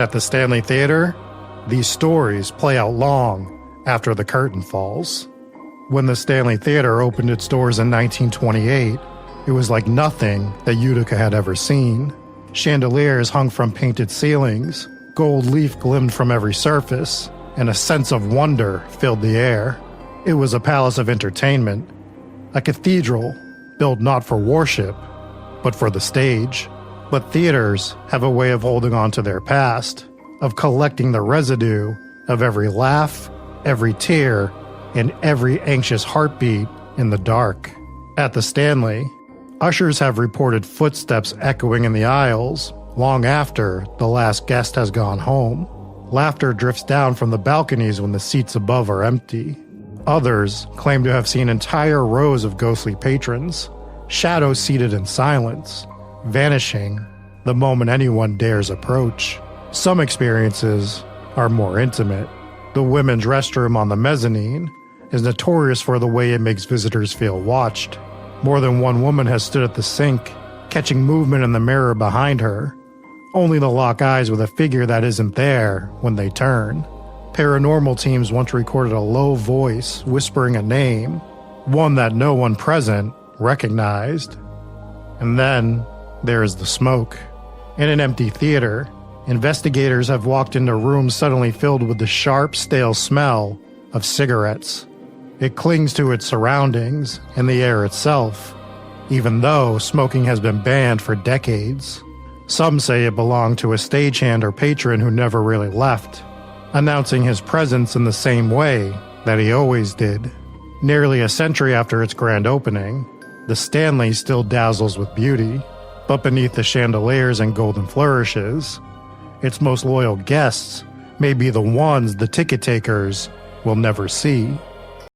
At the Stanley Theater, these stories play out long after the curtain falls. When the Stanley Theater opened its doors in 1928, it was like nothing that Utica had ever seen. Chandeliers hung from painted ceilings, gold leaf glimmed from every surface, and a sense of wonder filled the air. It was a palace of entertainment, a cathedral built not for worship, but for the stage. But theaters have a way of holding on to their past, of collecting the residue of every laugh, every tear, and every anxious heartbeat in the dark. At the Stanley, ushers have reported footsteps echoing in the aisles long after the last guest has gone home. Laughter drifts down from the balconies when the seats above are empty. Others claim to have seen entire rows of ghostly patrons, shadows seated in silence, vanishing the moment anyone dares approach. Some experiences are more intimate. The women's restroom on the mezzanine is notorious for the way it makes visitors feel watched. More than one woman has stood at the sink, catching movement in the mirror behind her, only to lock eyes with a figure that isn't there when they turn. Paranormal teams once recorded a low voice whispering a name, one that no one present recognized. And then there is the smoke. In an empty theater, investigators have walked into rooms suddenly filled with the sharp, stale smell of cigarettes. It clings to its surroundings and the air itself, even though smoking has been banned for decades. Some say it belonged to a stagehand or patron who never really left, announcing his presence in the same way that he always did. Nearly a century after its grand opening, the Stanley still dazzles with beauty, but beneath the chandeliers and golden flourishes, its most loyal guests may be the ones the ticket takers will never see.